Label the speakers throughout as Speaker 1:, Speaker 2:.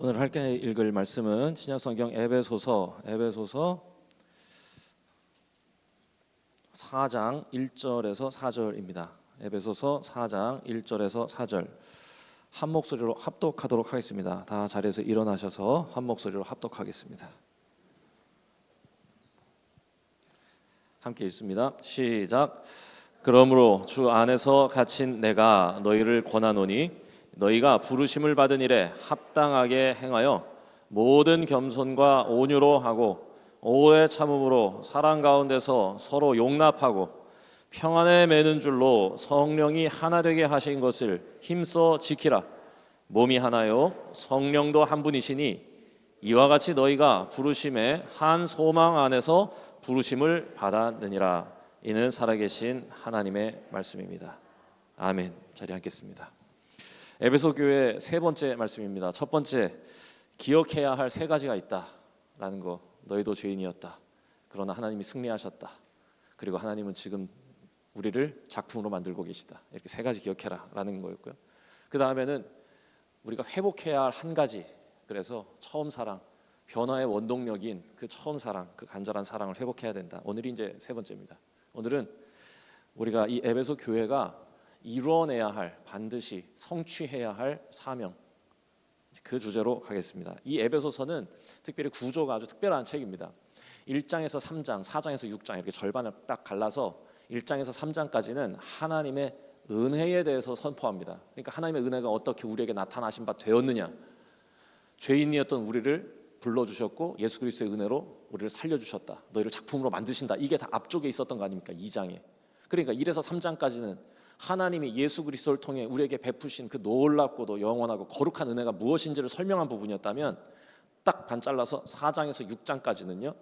Speaker 1: 오늘 함께 읽을 말씀은 신약성경 에베소서 4장 1절에서 4절입니다. 에베소서 4장 1절에서 4절 한 목소리로 합독하도록 하겠습니다. 다 자리에서 일어나셔서 한 목소리로 합독하겠습니다. 함께 읽습니다. 시작. 그러므로 주 안에서 갇힌 내가 너희를 권하노니 너희가 부르심을 받은 일에 합당하게 행하여 모든 겸손과 온유로 하고 오래 참음으로 사랑 가운데서 서로 용납하고 평안에 매는 줄로 성령이 하나 되게 하신 것을 힘써 지키라. 몸이 하나요 성령도 한 분이시니 이와 같이 너희가 부르심의 한 소망 안에서 부르심을 받았느니라. 이는 살아계신 하나님의 말씀입니다. 아멘. 자리에 앉겠습니다. 에베소 교회 세 번째 말씀입니다. 첫 번째, 기억해야 할 세 가지가 있다라는 거. 너희도 죄인이었다. 그러나 하나님이 승리하셨다. 그리고 하나님은 지금 우리를 작품으로 만들고 계시다. 이렇게 세 가지 기억해라라는 거였고요. 그 다음에는 우리가 회복해야 할 한 가지. 그래서 처음 사랑, 변화의 원동력인 그 처음 사랑, 그 간절한 사랑을 회복해야 된다. 오늘이 이제 세 번째입니다. 오늘은 우리가 이 에베소 교회가 이루어내야 할, 반드시 성취해야 할 사명, 그 주제로 가겠습니다. 이 에베소서는 특별히 구조가 아주 특별한 책입니다. 1장에서 3장, 4장에서 6장 이렇게 절반을 딱 갈라서 1장에서 3장까지는 하나님의 은혜에 대해서 선포합니다. 그러니까 하나님의 은혜가 어떻게 우리에게 나타나신 바 되었느냐, 죄인이었던 우리를 불러주셨고 예수 그리스도의 은혜로 우리를 살려주셨다, 너희를 작품으로 만드신다. 이게 다 앞쪽에 있었던 거 아닙니까? 2장에. 그러니까 1에서 3장까지는 하나님이 예수 그리스도를 통해 우리에게 베푸신 그 놀랍고도 영원하고 거룩한 은혜가 무엇인지를 설명한 부분이었다면, 딱 반 잘라서 4장에서 6장까지는요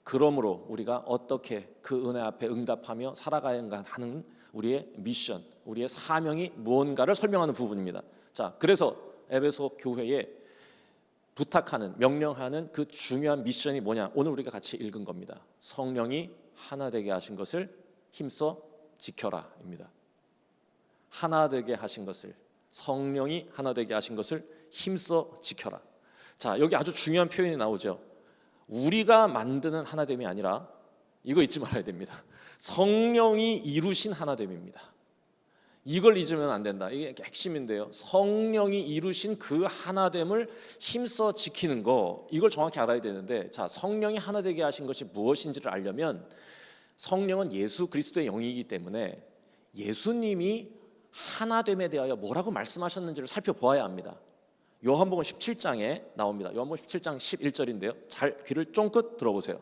Speaker 1: 그러므로 우리가 어떻게 그 은혜 앞에 응답하며 살아가야 하는 우리의 미션, 우리의 사명이 무언가를 설명하는 부분입니다. 자, 그래서 에베소 교회에 부탁하는, 명령하는 그 중요한 미션이 뭐냐? 오늘 우리가 같이 읽은 겁니다. 성령이 하나 되게 하신 것을 힘써 지켜라입니다. 하나 되게 하신 것을, 성령이 하나 되게 하신 것을 힘써 지켜라. 자, 여기 아주 중요한 표현이 나오죠. 우리가 만드는 하나됨이 아니라, 이거 잊지 말아야 됩니다. 성령이 이루신 하나됨입니다. 이걸 잊으면 안 된다. 이게 핵심인데요. 성령이 이루신 그 하나됨을 힘써 지키는 거, 이걸 정확히 알아야 되는데, 자, 성령이 하나 되게 하신 것이 무엇인지를 알려면 성령은 예수 그리스도의 영이기 때문에 예수님이 하나됨에 대하여 뭐라고 말씀하셨는지를 살펴보아야 합니다. 요한복음 17장에 나옵니다. 요한복음 17장 11절인데요. 잘 귀를 쫑긋 들어보세요.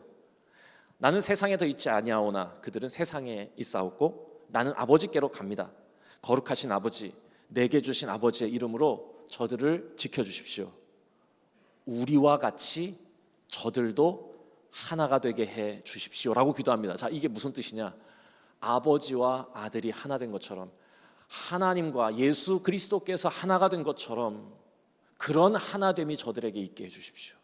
Speaker 1: 나는 세상에 더 있지 아니하오나 그들은 세상에 있사옵고 나는 아버지께로 갑니다. 거룩하신 아버지, 내게 주신 아버지의 이름으로 저들을 지켜주십시오. 우리와 같이 저들도 하나가 되게 해 주십시오라고 기도합니다. 자, 이게 무슨 뜻이냐? 아버지와 아들이 하나 된 것처럼, 하나님과 예수 그리스도께서 하나가 된 것처럼 그런 하나됨이 저들에게 있게 해주십시오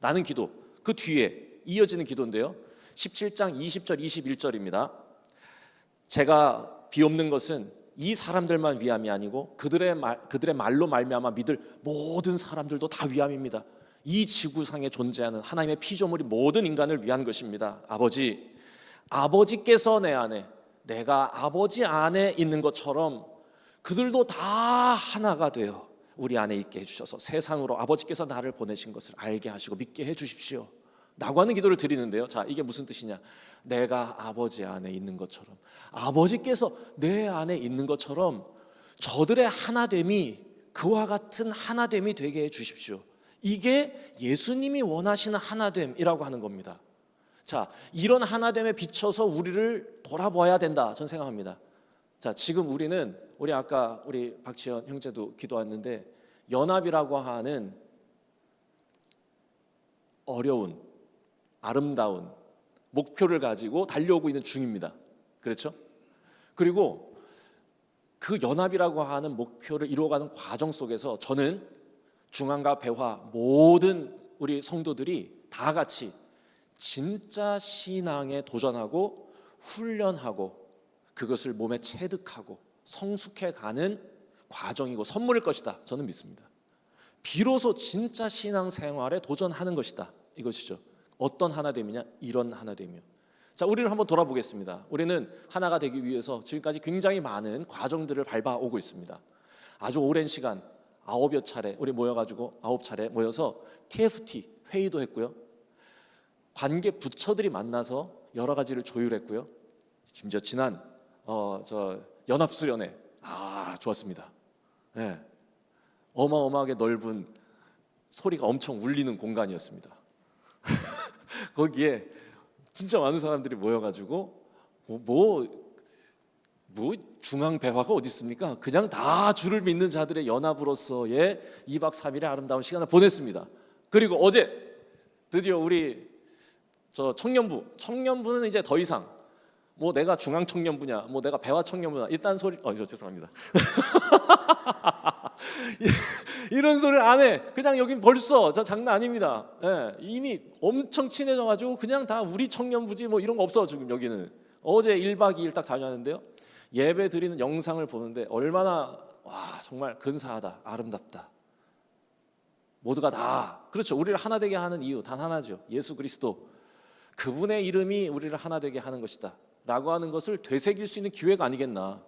Speaker 1: 라는 기도. 그 뒤에 이어지는 기도인데요, 17장 20절 21절입니다. 제가 비옵는 것은 이 사람들만 위함이 아니고 그들의 말로 말미암아 믿을 모든 사람들도 다 위함입니다. 이 지구상에 존재하는 하나님의 피조물이 모든 인간을 위한 것입니다. 아버지께서 내 안에, 내가 아버지 안에 있는 것처럼 그들도 다 하나가 되어 우리 안에 있게 해주셔서 세상으로 아버지께서 나를 보내신 것을 알게 하시고 믿게 해주십시오 라고 하는 기도를 드리는데요. 자, 이게 무슨 뜻이냐? 내가 아버지 안에 있는 것처럼, 아버지께서 내 안에 있는 것처럼 저들의 하나됨이 그와 같은 하나됨이 되게 해주십시오. 이게 예수님이 원하시는 하나됨이라고 하는 겁니다. 자, 이런 하나됨에 비춰서 우리를 돌아봐야 된다, 저는 생각합니다. 자, 지금 우리 아까 우리 박지현 형제도 기도했는데, 연합이라고 하는 어려운, 아름다운 목표를 가지고 달려오고 있는 중입니다. 그렇죠? 그리고 그 연합이라고 하는 목표를 이루어가는 과정 속에서 저는 중앙과 배화 모든 우리 성도들이 다 같이 진짜 신앙에 도전하고 훈련하고 그것을 몸에 체득하고 성숙해가는 과정이고 선물일 것이다, 저는 믿습니다. 비로소 진짜 신앙생활에 도전하는 것이다. 이것이죠. 어떤 하나됨이냐? 이런 하나됨이요. 자, 우리를 한번 돌아보겠습니다. 우리는 하나가 되기 위해서 지금까지 굉장히 많은 과정들을 밟아오고 있습니다. 아주 오랜 시간 9여 차례 우리 모여가지고 9차례 모여서 TFT 회의도 했고요. 관계 부처들이 만나서 여러 가지를 조율했고요. 심지어 지난 연합수련회 좋았습니다. 네. 어마어마하게 넓은 소리가 엄청 울리는 공간이었습니다. 거기에 진짜 많은 사람들이 모여가지고 중앙 배화가 어디 있습니까? 그냥 다 주를 믿는 자들의 연합으로서의 2박 3일의 아름다운 시간을 보냈습니다. 그리고 어제 드디어 우리 청년부는 이제 더 이상 내가 중앙 청년부냐, 내가 배화 청년부냐, 이딴 소리, 죄송합니다. 이런 소리를 안 해. 그냥 여긴 벌써 장난 아닙니다. 예, 이미 엄청 친해져가지고 그냥 다 우리 청년부지 이런 거 없어. 지금 여기는 어제 1박 2일 딱 다녀왔는데요. 예배 드리는 영상을 보는데 얼마나 정말 근사하다, 아름답다. 모두가 다 그렇죠. 우리를 하나 되게 하는 이유 단 하나죠. 예수 그리스도, 그분의 이름이 우리를 하나 되게 하는 것이다 라고 하는 것을 되새길 수 있는 기회가 아니겠나.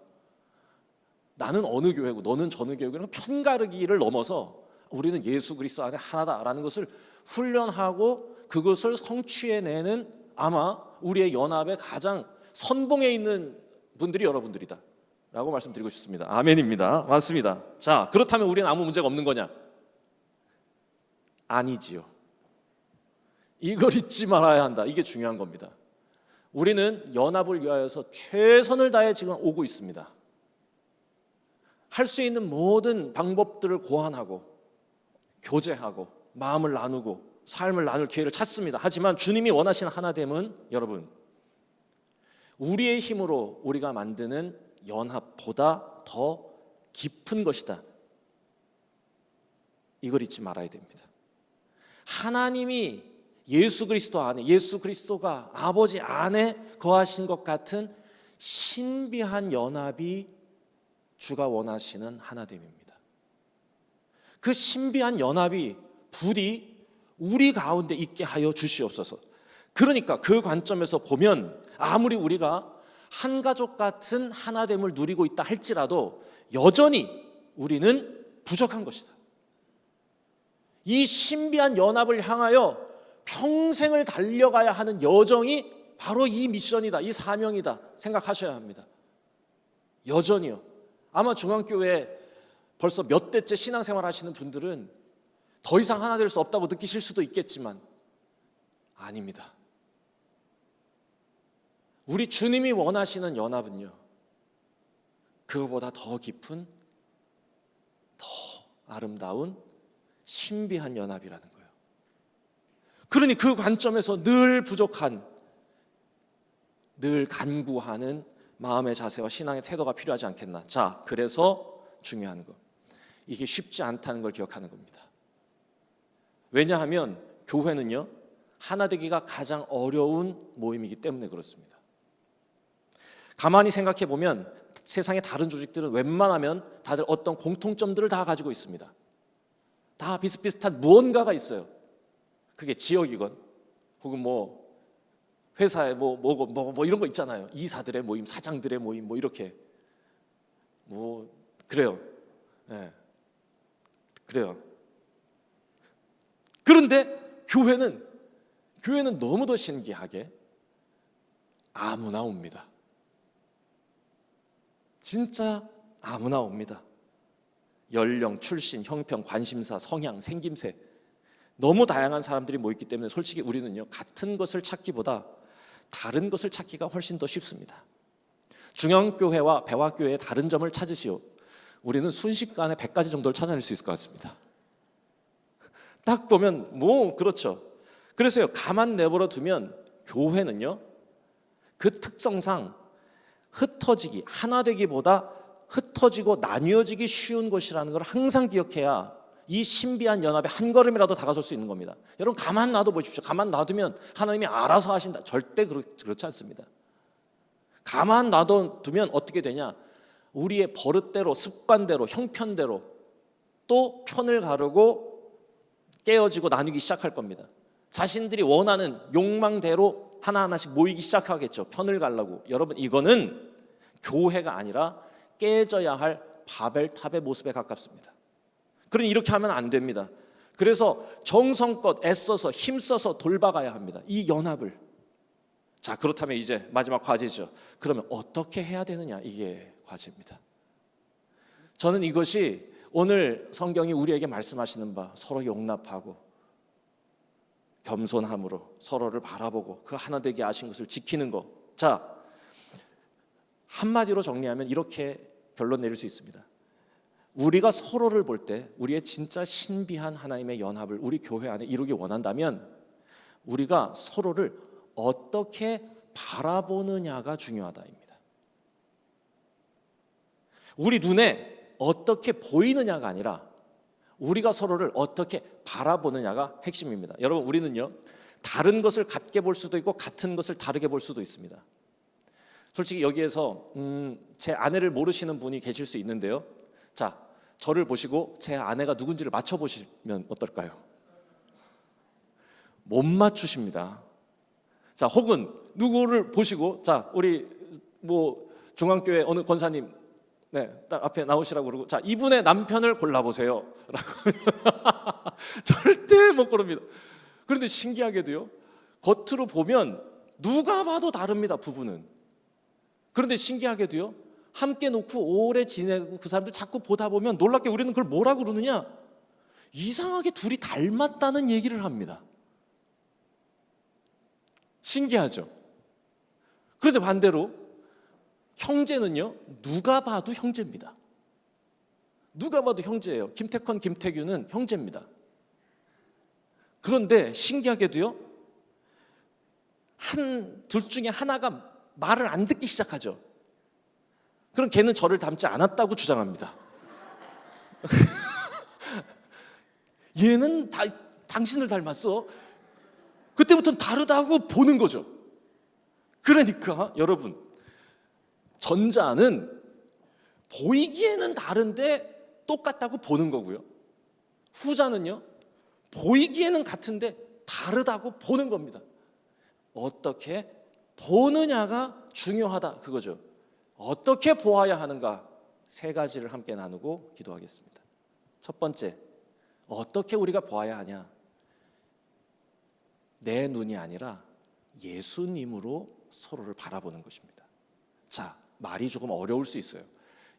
Speaker 1: 나는 어느 교회고 너는 저느 교회고 이런 편가르기를 넘어서 우리는 예수 그리스도 안에 하나다라는 것을 훈련하고 그것을 성취해내는 아마 우리의 연합의 가장 선봉에 있는 분들이 여러분들이다 라고 말씀드리고 싶습니다. 아멘입니다. 맞습니다. 자, 그렇다면 우리는 아무 문제가 없는 거냐? 아니지요. 이걸 잊지 말아야 한다. 이게 중요한 겁니다. 우리는 연합을 위하여서 최선을 다해 지금 오고 있습니다. 할 수 있는 모든 방법들을 고안하고 교제하고 마음을 나누고 삶을 나눌 기회를 찾습니다. 하지만 주님이 원하시는 하나됨은 여러분, 우리의 힘으로 우리가 만드는 연합보다 더 깊은 것이다. 이걸 잊지 말아야 됩니다. 하나님이 예수 그리스도 안에, 예수 그리스도가 아버지 안에 거하신 것 같은 신비한 연합이 주가 원하시는 하나됨입니다. 그 신비한 연합이 부디 우리 가운데 있게 하여 주시옵소서. 그러니까 그 관점에서 보면 아무리 우리가 한 가족 같은 하나됨을 누리고 있다 할지라도 여전히 우리는 부족한 것이다. 이 신비한 연합을 향하여 평생을 달려가야 하는 여정이 바로 이 미션이다, 이 사명이다 생각하셔야 합니다. 여전히요. 아마 중앙교회 벌써 몇 대째 신앙생활 하시는 분들은 더 이상 하나 될 수 없다고 느끼실 수도 있겠지만 아닙니다. 우리 주님이 원하시는 연합은요, 그거보다 더 깊은, 더 아름다운 신비한 연합이라는 거예요. 그러니 그 관점에서 늘 부족한, 늘 간구하는 마음의 자세와 신앙의 태도가 필요하지 않겠나. 자, 그래서 중요한 거, 이게 쉽지 않다는 걸 기억하는 겁니다. 왜냐하면 교회는요, 하나 되기가 가장 어려운 모임이기 때문에 그렇습니다. 가만히 생각해 보면 세상의 다른 조직들은 웬만하면 다들 어떤 공통점들을 다 가지고 있습니다. 다 비슷비슷한 무언가가 있어요. 그게 지역이건 혹은 회사에 이런 거 있잖아요. 이사들의 모임, 사장들의 모임, 이렇게 그래요. 네. 그래요. 그런데 교회는 너무도 신기하게 아무나 옵니다. 진짜 아무나 옵니다. 연령, 출신, 형편, 관심사, 성향, 생김새 너무 다양한 사람들이 모였기 때문에 솔직히 우리는요, 같은 것을 찾기보다 다른 것을 찾기가 훨씬 더 쉽습니다. 중앙교회와 배화교회의 다른 점을 찾으시오. 우리는 순식간에 100가지 정도를 찾아낼 수 있을 것 같습니다. 딱 보면 그렇죠. 그래서요, 가만 내버려 두면 교회는요, 그 특성상 흩어지기, 하나 되기보다 흩어지고 나뉘어지기 쉬운 것이라는 걸 항상 기억해야 이 신비한 연합에 한 걸음이라도 다가설 수 있는 겁니다. 여러분 가만 놔둬 보십시오. 가만 놔두면 하나님이 알아서 하신다. 절대 그렇지 않습니다. 가만 놔두면 어떻게 되냐? 우리의 버릇대로, 습관대로, 형편대로 또 편을 가르고 깨어지고 나누기 시작할 겁니다. 자신들이 원하는 욕망대로 하나하나씩 모이기 시작하겠죠. 편을 가려고. 여러분, 이거는 교회가 아니라 깨져야 할 바벨탑의 모습에 가깝습니다. 그러니 이렇게 하면 안 됩니다. 그래서 정성껏 애써서 힘써서 돌봐가야 합니다. 이 연합을. 자, 그렇다면 이제 마지막 과제죠. 그러면 어떻게 해야 되느냐, 이게 과제입니다. 저는 이것이 오늘 성경이 우리에게 말씀하시는 바, 서로 용납하고 겸손함으로 서로를 바라보고 그 하나 되게 하신 것을 지키는 것. 자, 한마디로 정리하면 이렇게 결론 내릴 수 있습니다. 우리가 서로를 볼 때 우리의 진짜 신비한 하나님의 연합을 우리 교회 안에 이루기 원한다면 우리가 서로를 어떻게 바라보느냐가 중요하다입니다. 우리 눈에 어떻게 보이느냐가 아니라 우리가 서로를 어떻게 바라보느냐가 핵심입니다. 여러분, 우리는요, 다른 것을 같게 볼 수도 있고 같은 것을 다르게 볼 수도 있습니다. 솔직히 여기에서 제 아내를 모르시는 분이 계실 수 있는데요. 자, 저를 보시고 제 아내가 누군지를 맞춰보시면 어떨까요? 못 맞추십니다. 자, 혹은 누구를 보시고, 자, 우리 중앙교회 어느 권사님, 네, 딱 앞에 나오시라고 그러고, 자, 이분의 남편을 골라보세요 라고. 절대 못 고릅니다. 그런데 신기하게도요, 겉으로 보면 누가 봐도 다릅니다, 부부는. 그런데 신기하게도요, 함께 놓고 오래 지내고 그 사람들 자꾸 보다 보면 놀랍게 우리는 그걸 뭐라고 그러느냐, 이상하게 둘이 닮았다는 얘기를 합니다. 신기하죠? 그런데 반대로 형제는요, 누가 봐도 형제입니다. 누가 봐도 형제예요. 김태컨, 김태규는 형제입니다. 그런데 신기하게도요, 둘 중에 하나가 말을 안 듣기 시작하죠. 그럼 걔는 저를 닮지 않았다고 주장합니다. 얘는 당신을 닮았어. 그때부터는 다르다고 보는 거죠. 그러니까 여러분, 전자는 보이기에는 다른데 똑같다고 보는 거고요, 후자는요, 보이기에는 같은데 다르다고 보는 겁니다. 어떻게 보느냐가 중요하다, 그거죠. 어떻게 보아야 하는가, 세 가지를 함께 나누고 기도하겠습니다. 첫 번째, 어떻게 우리가 보아야 하냐? 내 눈이 아니라 예수님으로 서로를 바라보는 것입니다. 자, 말이 조금 어려울 수 있어요.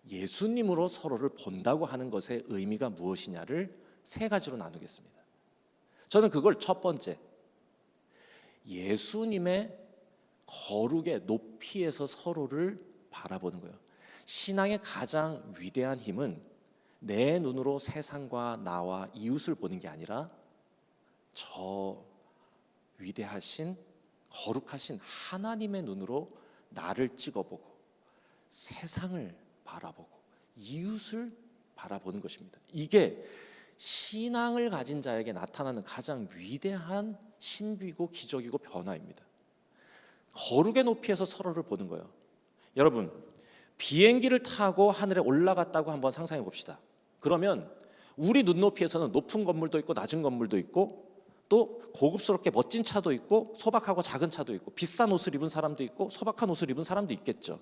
Speaker 1: 예수님으로 서로를 본다고 하는 것의 의미가 무엇이냐를 세 가지로 나누겠습니다. 저는 그걸 첫 번째, 예수님의 거룩의 높이에서 서로를 바라보는 거예요. 신앙의 가장 위대한 힘은 내 눈으로 세상과 나와 이웃을 보는 게 아니라 저 위대하신 거룩하신 하나님의 눈으로 나를 찍어보고 세상을 바라보고 이웃을 바라보는 것입니다. 이게 신앙을 가진 자에게 나타나는 가장 위대한 신비고 기적이고 변화입니다. 거룩의 높이에서 서로를 보는 거예요. 여러분, 비행기를 타고 하늘에 올라갔다고 한번 상상해 봅시다. 그러면 우리 눈높이에서는 높은 건물도 있고 낮은 건물도 있고 또 고급스럽게 멋진 차도 있고 소박하고 작은 차도 있고 비싼 옷을 입은 사람도 있고 소박한 옷을 입은 사람도 있겠죠.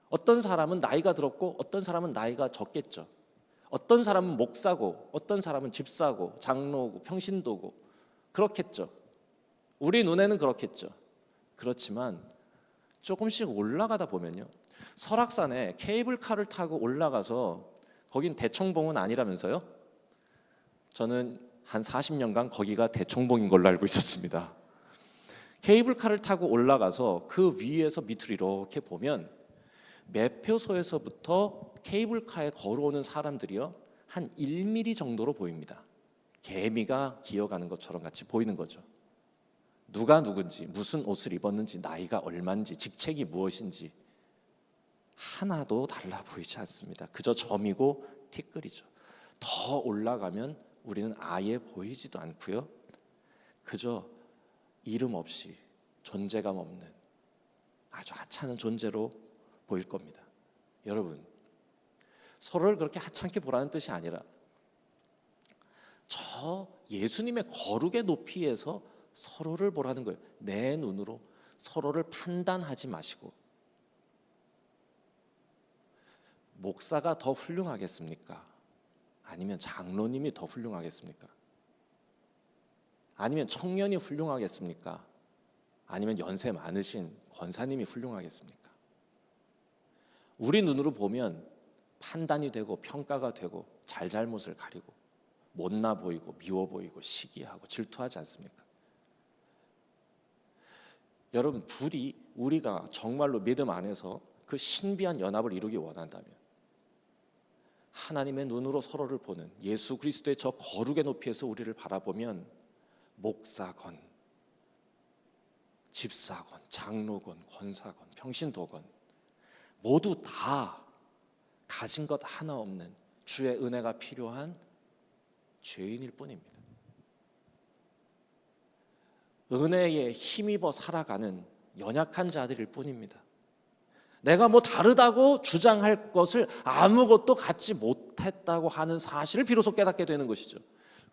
Speaker 1: 어떤 사람은 나이가 들었고 어떤 사람은 나이가 적겠죠. 어떤 사람은 목사고 어떤 사람은 집사고 장로고 평신도고 그렇겠죠. 우리 눈에는 그렇겠죠. 그렇지만 조금씩 올라가다 보면요, 설악산에 케이블카를 타고 올라가서, 거긴 대청봉은 아니라면서요? 저는 한 40년간 거기가 대청봉인 걸로 알고 있었습니다. 케이블카를 타고 올라가서 그 위에서 밑으로 이렇게 보면 매표소에서부터 케이블카에 걸어오는 사람들이요, 한 1mm 정도로 보입니다. 개미가 기어가는 것처럼 같이 보이는 거죠. 누가 누군지, 무슨 옷을 입었는지, 나이가 얼마인지, 직책이 무엇인지 하나도 달라 보이지 않습니다. 그저 점이고 티끌이죠. 더 올라가면 우리는 아예 보이지도 않고요, 그저 이름 없이 존재감 없는 아주 하찮은 존재로 보일 겁니다. 여러분, 서로를 그렇게 하찮게 보라는 뜻이 아니라 저 저 예수님의 거룩의 높이에서 서로를 보라는 거예요. 내 눈으로 서로를 판단하지 마시고. 목사가 더 훌륭하겠습니까? 아니면 장로님이 더 훌륭하겠습니까? 아니면 청년이 훌륭하겠습니까? 아니면 연세 많으신 권사님이 훌륭하겠습니까? 우리 눈으로 보면 판단이 되고 평가가 되고 잘잘못을 가리고 못나 보이고 미워 보이고 시기하고 질투하지 않습니까? 여러분, 우리가 정말로 믿음 안에서 그 신비한 연합을 이루기 원한다면 하나님의 눈으로 서로를 보는 예수 그리스도의 저 거룩의 높이에서 우리를 바라보면 목사건, 집사건, 장로건, 권사건, 평신도건 모두 다 가진 것 하나 없는 주의 은혜가 필요한 죄인일 뿐입니다. 은혜에 힘입어 살아가는 연약한 자들일 뿐입니다. 내가 뭐 다르다고 주장할 것을 아무것도 갖지 못했다고 하는 사실을 비로소 깨닫게 되는 것이죠.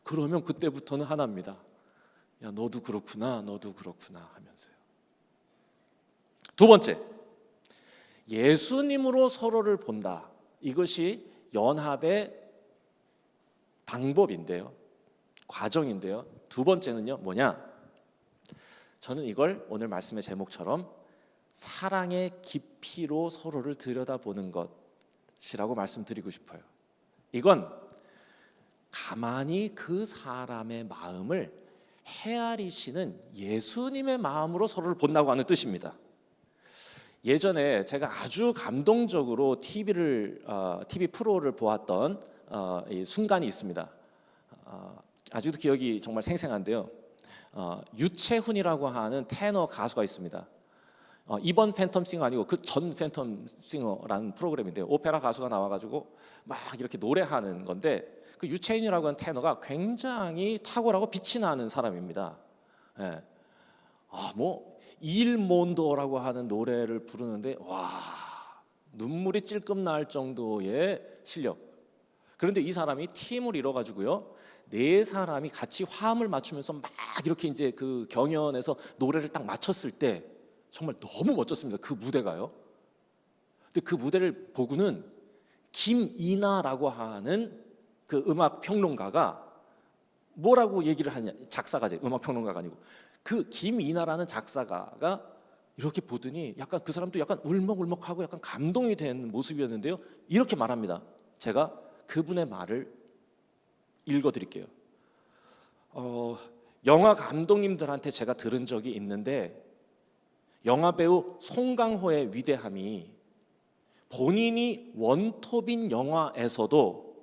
Speaker 1: 그러면 그때부터는 하나입니다. 야, 너도 그렇구나, 너도 그렇구나 하면서요. 두 번째, 예수님으로 서로를 본다. 이것이 연합의 방법인데요, 과정인데요. 두 번째는요, 뭐냐? 저는 이걸 오늘 말씀의 제목처럼 사랑의 깊이로 서로를 들여다보는 것이라고 말씀드리고 싶어요. 이건 가만히 그 사람의 마음을 헤아리시는 예수님의 마음으로 서로를 본다고 하는 뜻입니다. 예전에 제가 아주 감동적으로 TV 프로를 보았던 이 순간이 있습니다. 아직도 기억이 정말 생생한데요. 유채훈이라고 하는 테너 가수가 있습니다. 이번 팬텀싱어 아니고 그 전 팬텀싱어라는 프로그램인데요. 오페라 가수가 나와가지고 막 이렇게 노래하는 건데, 그 유채윤이라고 하는 테너가 굉장히 탁월하고 빛이 나는 사람입니다. 예. 뭐 일몬도라고 하는 노래를 부르는데 와, 눈물이 찔끔 날 정도의 실력. 그런데 이 사람이 팀을 이뤄가지고요, 네 사람이 같이 화음을 맞추면서 막 이렇게 이제 그 경연에서 노래를 딱 맞췄을 때 정말 너무 멋졌습니다. 그 무대가요. 근데 그 무대를 보고는 김이나라고 하는 그 음악 평론가가 뭐라고 얘기를 하냐, 작사가지, 음악 평론가가 아니고 그 김이나라는 작사가가 이렇게 보더니 약간 그 사람도 약간 울먹울먹하고 약간 감동이 된 모습이었는데요. 이렇게 말합니다. 제가 그분의 말을 읽어드릴게요. 영화 감독님들한테 제가 들은 적이 있는데, 영화 배우 송강호의 위대함이 본인이 원톱인 영화에서도,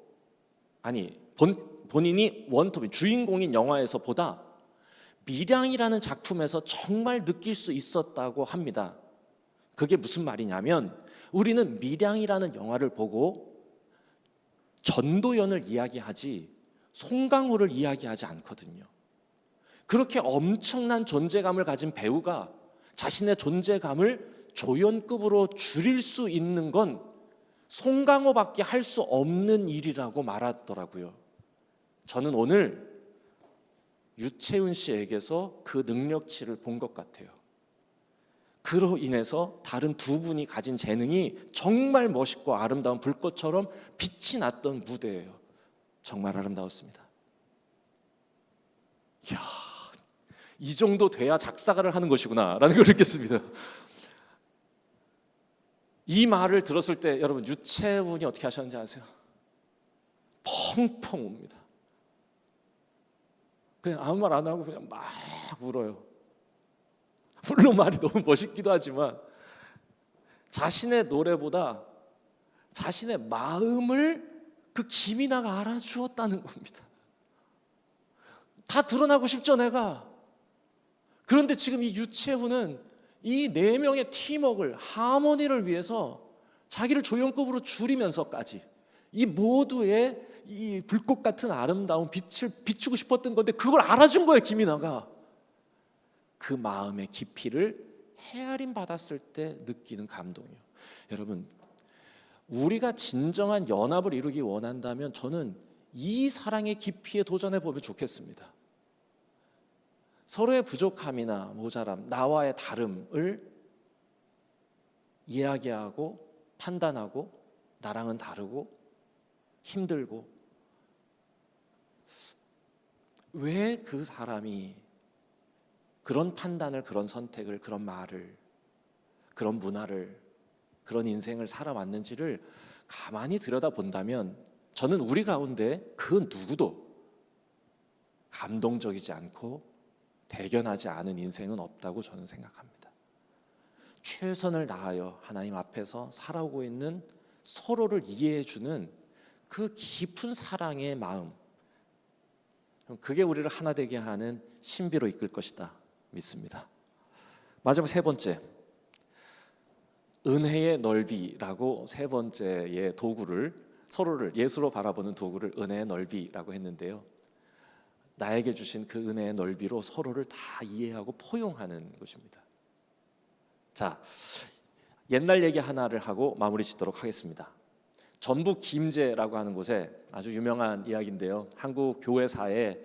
Speaker 1: 본인이 원톱인 주인공인 영화에서보다 밀양이라는 작품에서 정말 느낄 수 있었다고 합니다. 그게 무슨 말이냐면, 우리는 밀양이라는 영화를 보고 전도연을 이야기하지 송강호를 이야기하지 않거든요. 그렇게 엄청난 존재감을 가진 배우가 자신의 존재감을 조연급으로 줄일 수 있는 건 송강호밖에 할 수 없는 일이라고 말하더라고요. 저는 오늘 유채훈 씨에게서 그 능력치를 본 것 같아요. 그로 인해서 다른 두 분이 가진 재능이 정말 멋있고 아름다운 불꽃처럼 빛이 났던 무대예요. 정말 아름다웠습니다. 이야, 이 정도 돼야 작사가를 하는 것이구나 라는 걸 느꼈습니다. 이 말을 들었을 때 여러분, 유채훈이 어떻게 하셨는지 아세요? 펑펑 웁니다. 그냥 아무 말 안 하고 그냥 막 울어요. 물론 말이 너무 멋있기도 하지만 자신의 노래보다 자신의 마음을 그 김이나가 알아주었다는 겁니다. 다 드러나고 싶죠, 내가. 그런데 지금 이 유채훈은 이 네 명의 팀워크를, 하모니를 위해서 자기를 조연급으로 줄이면서까지 이 모두의 이 불꽃 같은 아름다운 빛을 비추고 싶었던 건데, 그걸 알아준 거예요, 김이나가. 그 마음의 깊이를 헤아림 받았을 때 느끼는 감동이요. 여러분, 우리가 진정한 연합을 이루기 원한다면 저는 이 사랑의 깊이에 도전해 보면 좋겠습니다. 서로의 부족함이나 모자람, 나와의 다름을 이야기하고 판단하고 나랑은 다르고 힘들고 왜 그 사람이 그런 판단을, 그런 선택을, 그런 말을, 그런 문화를, 그런 인생을 살아왔는지를 가만히 들여다본다면 저는 우리 가운데 그 누구도 감동적이지 않고 대견하지 않은 인생은 없다고 저는 생각합니다. 최선을 다하여 하나님 앞에서 살아오고 있는 서로를 이해해주는 그 깊은 사랑의 마음, 그게 우리를 하나 되게 하는 신비로 이끌 것이다 믿습니다. 마지막 세 번째, 은혜의 넓이라고 세 번째의 도구를, 서로를 예수로 바라보는 도구를 은혜의 넓이라고 했는데요, 나에게 주신 그 은혜의 넓이로 서로를 다 이해하고 포용하는 것입니다. 자, 옛날 얘기 하나를 하고 마무리 짓도록 하겠습니다. 전북 김제라고 하는 곳에 아주 유명한 이야기인데요, 한국 교회사의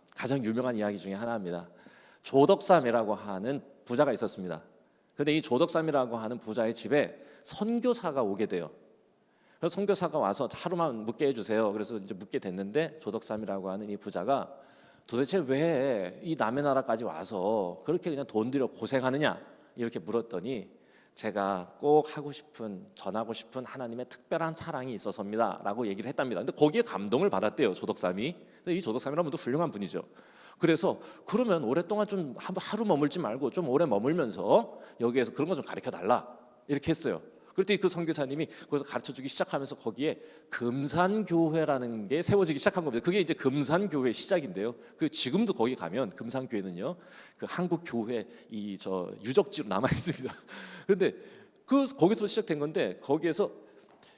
Speaker 1: 가장 유명한 이야기 중에 하나입니다. 조덕삼이라고 하는 부자가 있었습니다. 그런데 이 조덕삼이라고 하는 부자의 집에 선교사가 오게 돼요. 그래서 선교사가 와서 하루만 묵게 해주세요. 그래서 이제 묵게 됐는데 조덕삼이라고 하는 이 부자가 도대체 왜 이 남의 나라까지 와서 그렇게 그냥 돈 들여 고생하느냐 이렇게 물었더니 제가 꼭 하고 싶은, 전하고 싶은 하나님의 특별한 사랑이 있어서입니다 라고 얘기를 했답니다. 근데 거기에 감동을 받았대요, 조덕삼이. 근데 이 조덕삼이라는 분도 훌륭한 분이죠. 그래서 그러면 오랫동안 좀 하루 머물지 말고 좀 오래 머물면서 여기에서 그런 거 좀 가르쳐 달라 이렇게 했어요. 그랬더니 그 선교사님이 거기서 가르쳐주기 시작하면서 거기에 금산교회라는 게 세워지기 시작한 겁니다. 그게 이제 금산교회 시작인데요. 그 지금도 거기 가면 금산교회는요, 그 한국 교회 이 저 유적지로 남아 있습니다. 그런데 거기서 시작된 건데, 거기에서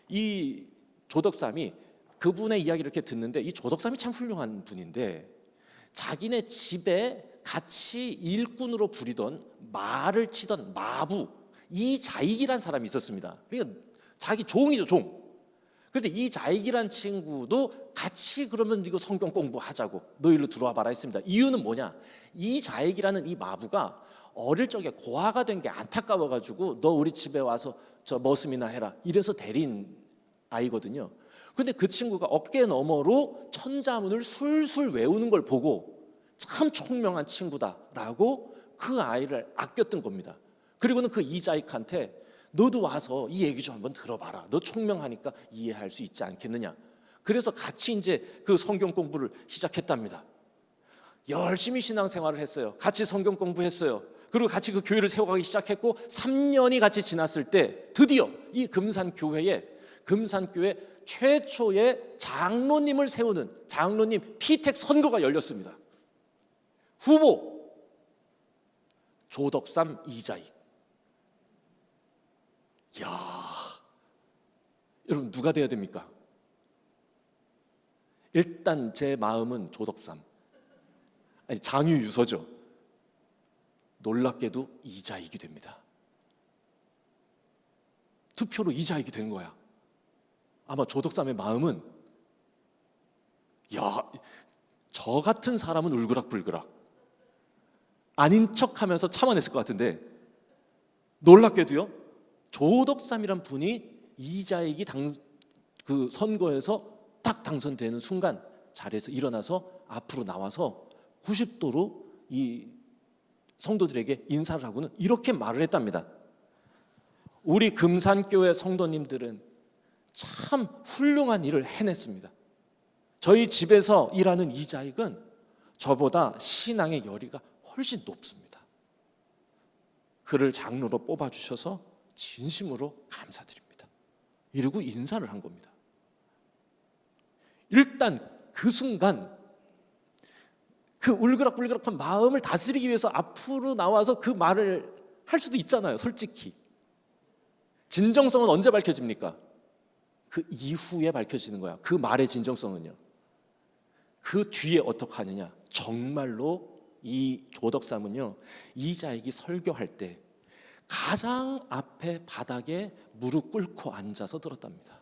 Speaker 1: 이 조덕삼이 그분의 이야기를 이렇게 듣는데, 이 조덕삼이 참 훌륭한 분인데 자기네 집에 같이 일꾼으로 부리던 말을 치던 마부 이자익이란 사람이 있었습니다. 그러니까 자기 종이죠, 종. 그런데 이자익이란 친구도 같이 그러면 이거 성경 공부하자고 너 일로 들어와 봐라 했습니다. 이유는 뭐냐? 이자익이라는 이 마부가 어릴 적에 고아가 된 게 안타까워가지고 너 우리 집에 와서 저 머슴이나 해라 이래서 데린 아이거든요. 근데 그 친구가 어깨 너머로 천자문을 술술 외우는 걸 보고 참 총명한 친구다라고 그 아이를 아꼈던 겁니다. 그리고는 그 이자익한테 너도 와서 이 얘기 좀 한번 들어봐라. 너 총명하니까 이해할 수 있지 않겠느냐. 그래서 같이 이제 그 성경 공부를 시작했답니다. 열심히 신앙생활을 했어요. 같이 성경 공부했어요. 그리고 같이 그 교회를 세워가기 시작했고 3년이 같이 지났을 때 드디어 이 금산교회 최초의 장로님을 세우는 장로님 피택 선거가 열렸습니다. 후보 조덕삼 이자익. 야, 여러분 누가 돼야 됩니까? 일단 제 마음은 조덕삼, 아니 장유유서죠. 놀랍게도 이자익이 됩니다. 투표로 이자익이 된 거야. 아마 조덕삼의 마음은 야, 저 같은 사람은 울그락불그락 아닌 척하면서 참아냈을 것 같은데 놀랍게도요, 조덕삼이란 분이 이자익이 그 선거에서 딱 당선되는 순간 자리에서 일어나서 앞으로 나와서 90도로 이 성도들에게 인사를 하고는 이렇게 말을 했답니다. 우리 금산교회 성도님들은 참 훌륭한 일을 해냈습니다. 저희 집에서 일하는 이자익은 저보다 신앙의 열의가 훨씬 높습니다. 그를 장로로 뽑아주셔서 진심으로 감사드립니다. 이러고 인사를 한 겁니다. 일단 그 순간 그 울그락불그락한 마음을 다스리기 위해서 앞으로 나와서 그 말을 할 수도 있잖아요. 솔직히 진정성은 언제 밝혀집니까? 그 이후에 밝혀지는 거야. 그 말의 진정성은요. 그 뒤에 어떻게 하느냐. 정말로 이 조덕삼은요, 이자익이 설교할 때 가장 앞에 바닥에 무릎 꿇고 앉아서 들었답니다.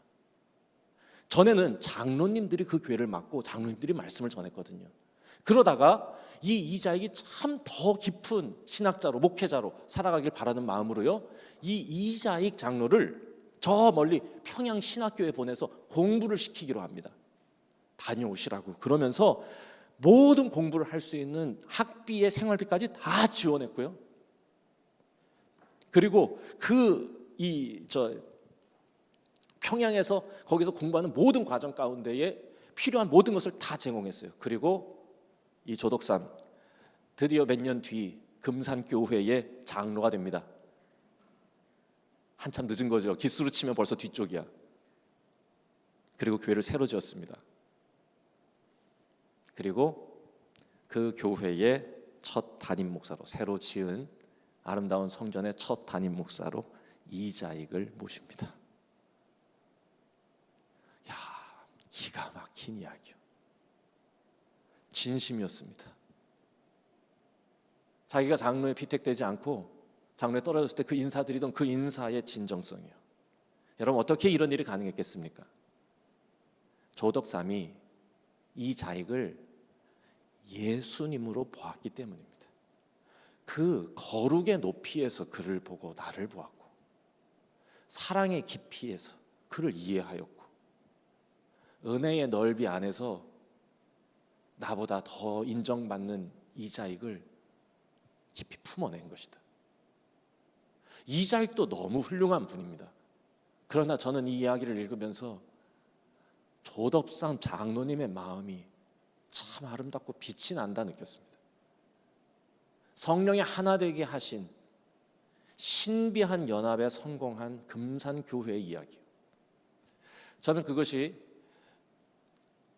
Speaker 1: 전에는 장로님들이 그 교회를 맡고 장로님들이 말씀을 전했거든요. 그러다가 이 이자익이 참 더 깊은 신학자로, 목회자로 살아가길 바라는 마음으로요, 이 이자익 장로를 저 멀리 평양 신학교에 보내서 공부를 시키기로 합니다. 다녀오시라고. 그러면서 모든 공부를 할 수 있는 학비의 생활비까지 다 지원했고요. 그리고 평양에서 거기서 공부하는 모든 과정 가운데에 필요한 모든 것을 다 제공했어요. 그리고 이 조덕삼 드디어 몇 년 뒤 금산교회의 장로가 됩니다. 한참 늦은 거죠. 기수로 치면 벌써 뒤쪽이야. 그리고 교회를 새로 지었습니다. 그리고 그 교회의 첫 담임 목사로, 새로 지은 아름다운 성전의 첫 담임 목사로 이자익을 모십니다. 야, 기가 막힌 이야기요. 진심이었습니다. 자기가 장로에 피택되지 않고 장로에 떨어졌을 때 그 인사드리던 그 인사의 진정성이요. 여러분, 어떻게 이런 일이 가능했겠습니까? 조덕삼이 이자익을 예수님으로 보았기 때문입니다. 그 거룩의 높이에서 그를 보고 나를 보았고, 사랑의 깊이에서 그를 이해하였고, 은혜의 넓이 안에서 나보다 더 인정받는 이자익을 깊이 품어낸 것이다. 이자익도 너무 훌륭한 분입니다. 그러나 저는 이 이야기를 읽으면서 조덕삼 장로님의 마음이 참 아름답고 빛이 난다 느꼈습니다. 성령이 하나 되게 하신 신비한 연합에 성공한 금산교회의 이야기. 저는 그것이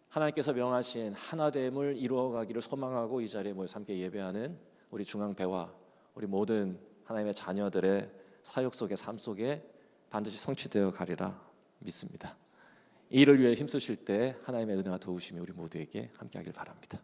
Speaker 1: 하나님께서 명하신 하나됨을 이루어가기를 소망하고 이 자리에 모여 함께 예배하는 우리 중앙배와 우리 모든 하나님의 자녀들의 사역 속의 삶 속에 반드시 성취되어 가리라 믿습니다. 이 일을 위해 힘쓰실 때 하나님의 은혜와 도우심이 우리 모두에게 함께하길 바랍니다.